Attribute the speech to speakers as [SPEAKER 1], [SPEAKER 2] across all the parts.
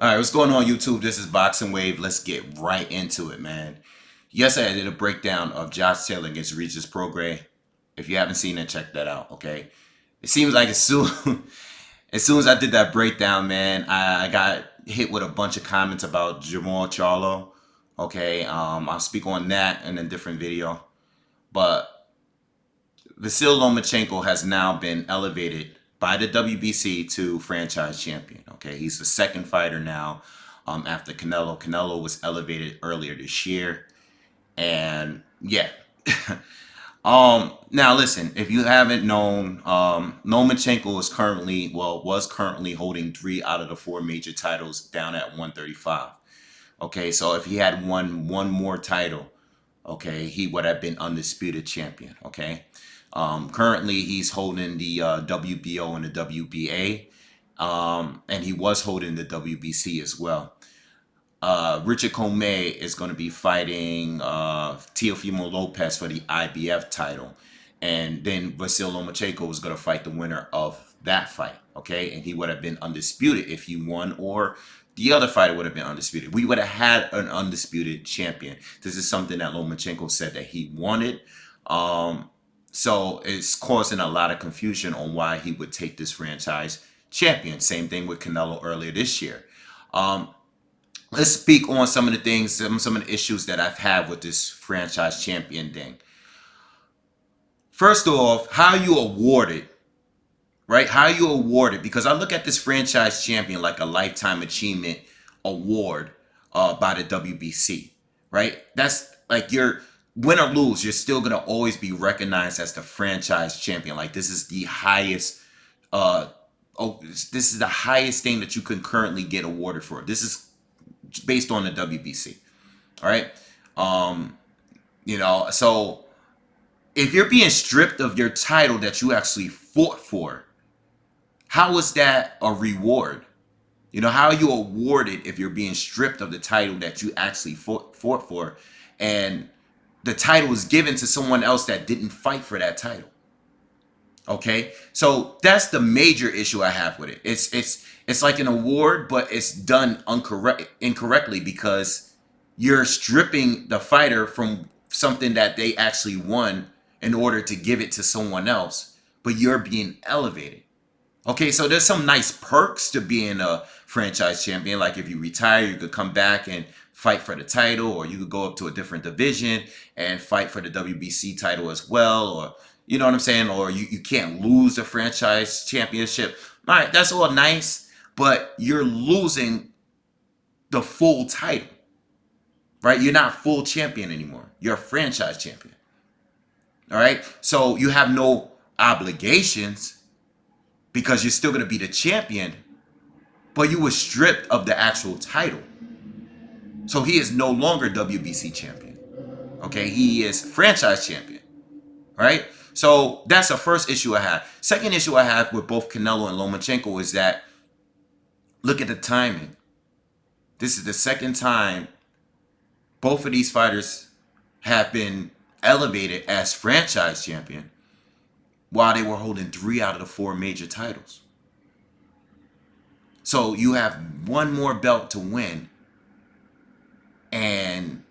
[SPEAKER 1] All right, what's going on, YouTube? This is BoxingWave. Let's get right into it, man. Yesterday, I did a breakdown of Josh Taylor against Regis Prograis. If you haven't seen it, check that out, okay? It seems like as soon, as soon as I did that breakdown, man, I got hit with a bunch of comments about Jamal Charlo, okay? I'll speak on that in a different video. But Vasyl Lomachenko has now been elevated by the WBC to franchise champion. Okay, he's the second fighter now after Canelo. Canelo was elevated earlier this year, and yeah. Now listen, if you haven't known, Lomachenko is was currently holding 3 out of the 4 major titles down at 135. Okay, so if he had won one more title, okay, he would have been undisputed champion. Okay. Currently, he's holding the WBO and the WBA, and he was holding the WBC as well. Richard Comey is going to be fighting Teofimo Lopez for the IBF title, and then Vasyl Lomachenko is going to fight the winner of that fight. Okay, and he would have been undisputed if he won, or the other fighter would have been undisputed. We would have had an undisputed champion. This is something that Lomachenko said that he wanted. So it's causing a lot of confusion on why he would take this franchise champion. Same thing with Canelo earlier this year. Let's speak on some of the things, some of the issues that I've had with this franchise champion thing. First off, how you awarded, right? How you awarded, because I look at this franchise champion like a lifetime achievement award by the WBC, right? That's like you're win or lose, you're still gonna always be recognized as the franchise champion. Like this is the highest this is the highest thing that you can currently get awarded for. This is based on the WBC. All right. So if you're being stripped of your title that you actually fought for, how is that a reward? How are you awarded if you're being stripped of the title that you actually fought for, and the title was given to someone else that didn't fight for that title? Okay, so that's the major issue I have with it. It's like an award, but it's done incorrectly, because you're stripping the fighter from something that they actually won in order to give it to someone else, but you're being elevated. Okay, so there's some nice perks to being a franchise champion. Like if you retire, you could come back and fight for the title, or you could go up to a different division and fight for the WBC title as well, or you know what I'm saying? Or you can't lose the franchise championship. All right, that's all nice, but you're losing the full title, right? You're not full champion anymore. You're a franchise champion. All right, so you have no obligations because you're still going to be the champion, but you were stripped of the actual title. So he is no longer WBC champion. Okay, he is franchise champion. Right? So that's the first issue I have. Second issue I have with both Canelo and Lomachenko is that, look at the timing. This is the second time both of these fighters have been elevated as franchise champion while they were holding 3 out of the 4 major titles. So you have one more belt to win and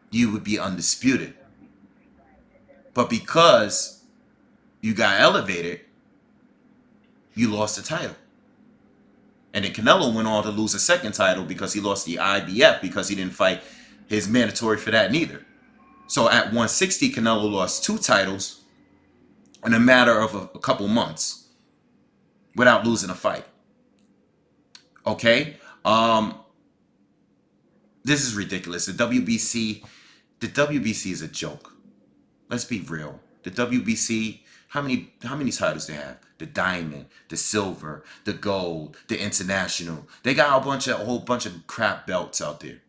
[SPEAKER 1] you would be undisputed. But because you got elevated, you lost the title. And then Canelo went on to lose a second title because he lost the IBF, because he didn't fight his mandatory for that neither. So at 160, Canelo lost 2 titles in a matter of a couple months without losing a fight. Okay? This is ridiculous. The WBC is a joke. Let's be real. The WBC, how many titles they have? The diamond, the silver, the gold, the international. They got a whole bunch of crap belts out there.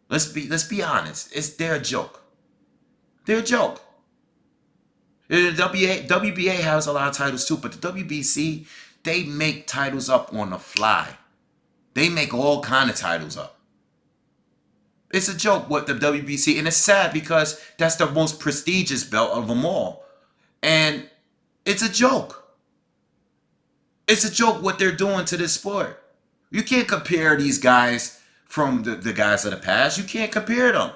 [SPEAKER 1] Let's be honest. They're a joke. They're a joke. The WBA has a lot of titles too, but the WBC, they make titles up on the fly. They make all kind of titles up. It's a joke what the WBC, and it's sad because that's the most prestigious belt of them all. And it's a joke. It's a joke what they're doing to this sport. You can't compare these guys from the guys of the past. You can't compare them.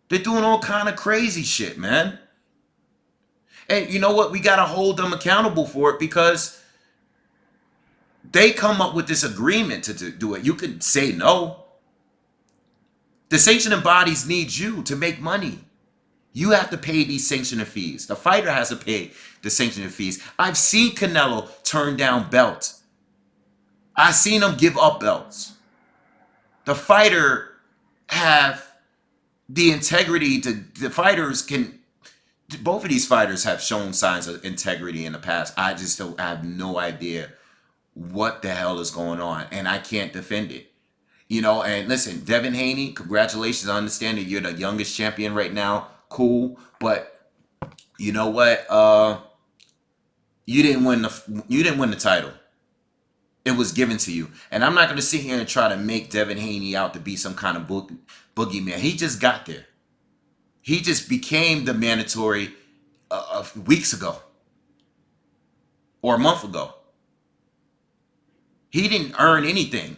[SPEAKER 1] They're doing all kind of crazy shit, man. And you know what? We got to hold them accountable for it because they come up with this agreement to do it. You could say no. The sanctioning bodies need you to make money. You have to pay these sanctioning fees. The fighter has to pay the sanctioning fees. I've seen Canelo turn down belts. I've seen him give up belts. The fighter have the integrity to, the fighters can, both of these fighters have shown signs of integrity in the past. I just don't I have no idea what the hell is going on, and I can't defend it. You know, and listen, Devin Haney, congratulations. I understand that you're the youngest champion right now. Cool. But you know what? You didn't win the title. It was given to you. And I'm not gonna sit here and try to make Devin Haney out to be some kind of boogeyman. He just got there. He just became the mandatory weeks ago or a month ago. He didn't earn anything.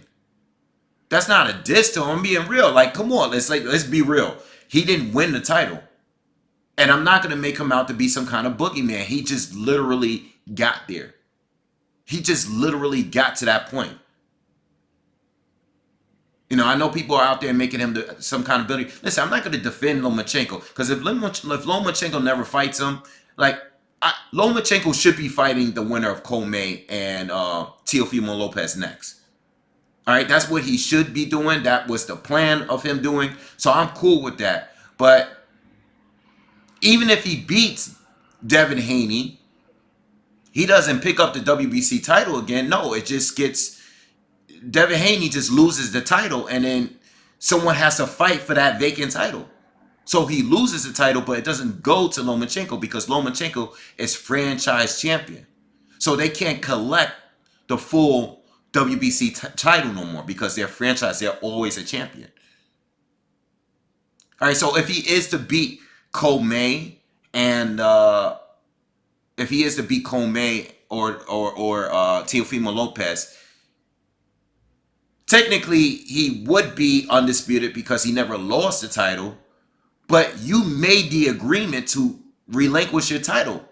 [SPEAKER 1] That's not a diss to him. I'm being real. Like, come on, let's be real. He didn't win the title. And I'm not gonna make him out to be some kind of boogeyman. He just literally got there. He just literally got to that point. You know, I know people are out there making him some kind of ability. Listen, I'm not going to defend Lomachenko because if Lomachenko never fights him, like Lomachenko should be fighting the winner of Comey and Teofimo Lopez next. All right, that's what he should be doing. That was the plan of him doing. So I'm cool with that. But even if he beats Devin Haney, he doesn't pick up the WBC title again. No, it just gets, Devin Haney just loses the title, and then someone has to fight for that vacant title. So he loses the title, but it doesn't go to Lomachenko because Lomachenko is franchise champion. So they can't collect the full WBC title no more because they're franchise. They're always a champion. All right, so if he is to beat Comey and if he is to beat Comey or Teofimo Lopez, technically he would be undisputed because he never lost the title, but you made the agreement to relinquish your title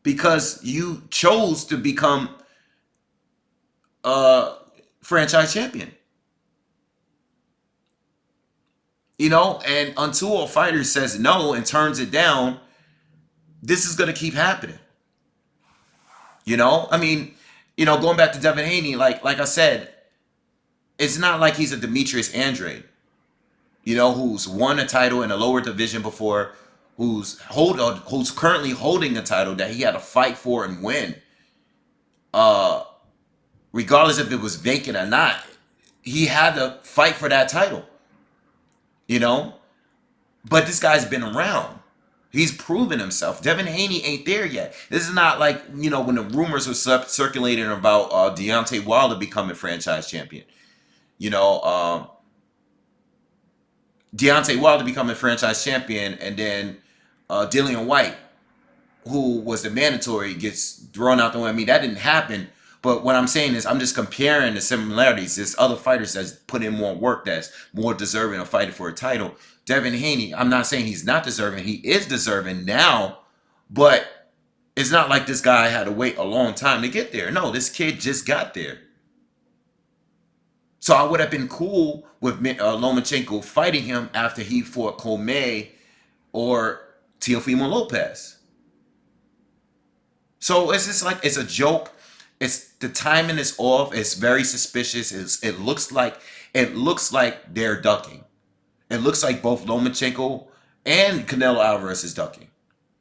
[SPEAKER 1] because you chose to become a franchise champion. You know, and until a fighter says no and turns it down, this is going to keep happening. You know, I mean, you know, going back to Devin Haney, like I said, it's not like he's a Demetrius Andrade, you know, who's won a title in a lower division before, who's currently holding a title that he had to fight for and win. Regardless if it was vacant or not, he had to fight for that title. You know, but this guy's been around. He's proven himself. Devin Haney ain't there yet. This is not like, you know, when the rumors were circulating about Deontay Wilder becoming franchise champion. You know, Deontay Wilder becoming franchise champion, and then Dillian White, who was the mandatory, gets thrown out the way. I mean, that didn't happen. But what I'm saying is I'm just comparing the similarities. There's other fighters that's put in more work that's more deserving of fighting for a title. Devin Haney, I'm not saying he's not deserving. He is deserving now, but it's not like this guy had to wait a long time to get there. No, this kid just got there. So I would have been cool with Lomachenko fighting him after he fought Comey or Teofimo Lopez. So it's just like, it's a joke. It's the timing is off. It's very suspicious. It looks like they're ducking. It looks like both Lomachenko and Canelo Alvarez is ducking.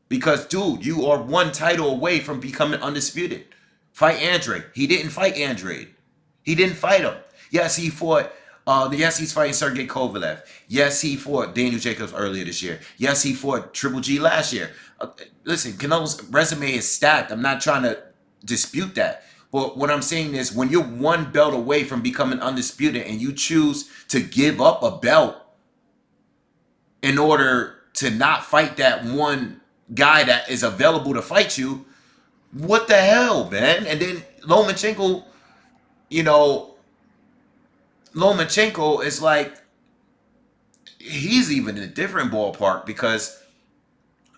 [SPEAKER 1] Because, dude, you are one title away from becoming undisputed. Fight Andrade. He didn't fight Andrade. He didn't fight him. Yes, he fought. Yes, he's fighting Sergey Kovalev. Yes, he fought Daniel Jacobs earlier this year. Yes, he fought Triple G last year. Listen, Canelo's resume is stacked. I'm not trying to dispute that. But what I'm saying is when you're one belt away from becoming undisputed and you choose to give up a belt in order to not fight that one guy that is available to fight you, what the hell, man? And then Lomachenko, you know, Lomachenko is like, he's even in a different ballpark because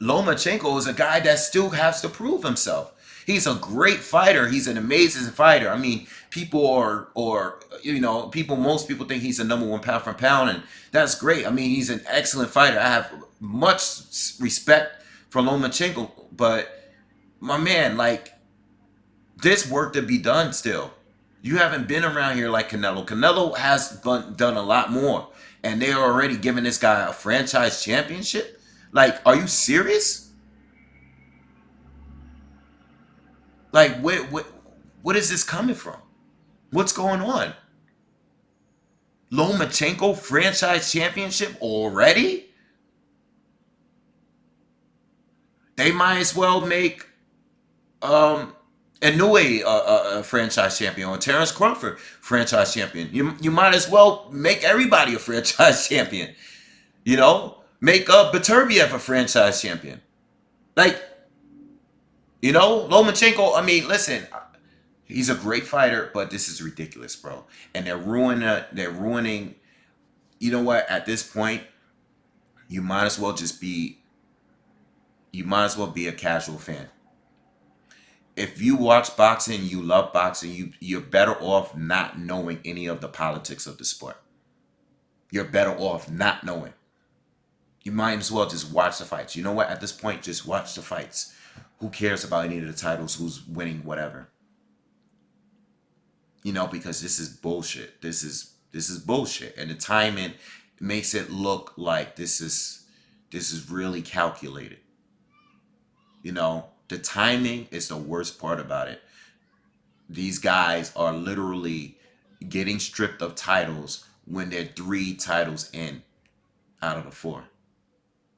[SPEAKER 1] Lomachenko is a guy that still has to prove himself. He's a great fighter. He's an amazing fighter. I mean, people are, or most people think he's the number one pound for pound, and that's great. I mean, he's an excellent fighter. I have much respect for Lomachenko, but my man, like, there's work to be done still. You haven't been around here like Canelo. Canelo has done a lot more, and they are already giving this guy a franchise championship. Like, are you serious? Like, what is this coming from? What's going on? Lomachenko franchise championship already? They might as well make um Inoue a franchise champion, or Terrence Crawford franchise champion. You might as well make everybody a franchise champion. Make Beterbiev a franchise champion. Like, Lomachenko. I mean, listen, he's a great fighter, but this is ridiculous, bro. And they're ruining. They're ruining. You know what? At this point, you might as well just be. You might as well be a casual fan. If you watch boxing, you love boxing, you're better off not knowing any of the politics of the sport. You're better off not knowing. You might as well just watch the fights. You know what? At this point, just watch the fights. Who cares about any of the titles? Who's winning? Whatever. Because this is bullshit. This is bullshit, and the timing makes it look like this is really calculated. The timing is the worst part about it. These guys are literally getting stripped of titles when they're 3 titles in out of the 4.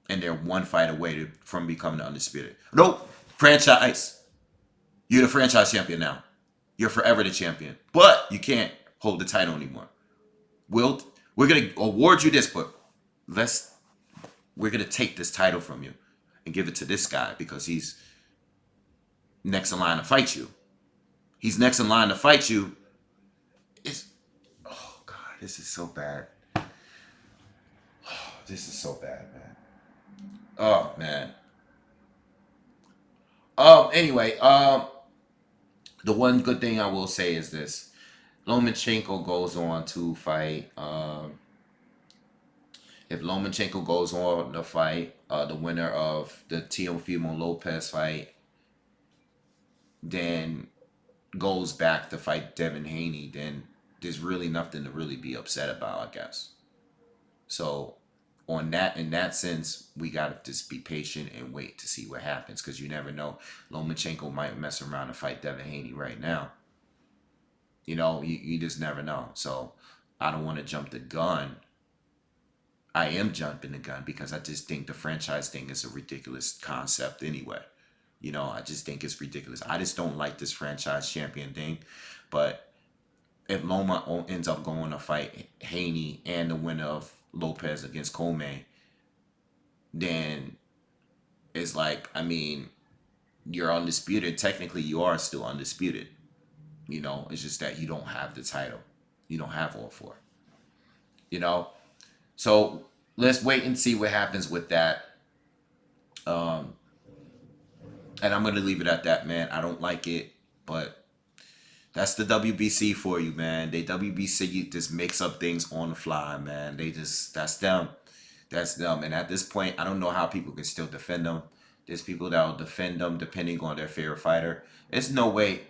[SPEAKER 1] And they're one fight away from becoming undisputed. Nope. Franchise. You're the franchise champion now. You're forever the champion. But you can't hold the title anymore. We're going to award you this, but we're going to take this title from you and give it to this guy because he's next in line to fight you. He's next in line to fight you. Oh God, this is so bad. This is so bad, man. Oh man. Anyway, the one good thing I will say is this: Lomachenko goes on to fight. If Lomachenko goes on to fight the winner of the Teofimo Lopez fight, then goes back to fight Devin Haney, then there's really nothing to really be upset about, I guess. So in that sense, we gotta just be patient and wait to see what happens, because you never know. Lomachenko might mess around and fight Devin Haney right now. You just never know. So I don't want to jump the gun. I am jumping the gun because I just think the franchise thing is a ridiculous concept anyway. I just think it's ridiculous. I just don't like this franchise champion thing. But if Loma ends up going to fight Haney and the winner of Lopez against Coleman, then it's like, I mean, you're undisputed. Technically, you are still undisputed. It's just that you don't have the title. You don't have all 4. You know, so let's wait and see what happens with that. Um, and I'm gonna leave it at that, man. I don't like it, but that's the WBC for you, man. They WBC just makes up things on the fly, man. That's them. That's them. And at this point, I don't know how people can still defend them. There's people that will defend them depending on their favorite fighter. There's no way.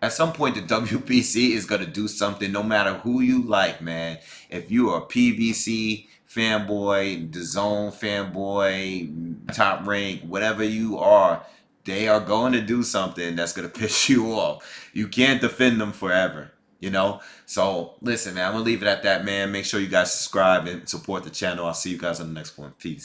[SPEAKER 1] At some point, the WBC is going to do something no matter who you like, man. If you are a PBC fanboy, the Zone fanboy, Top Rank, whatever you are, they are going to do something that's going to piss you off. You can't defend them forever. So listen, man, I'm gonna leave it at that, man. Make sure you guys subscribe and support the channel. I'll see you guys on the next one. Peace.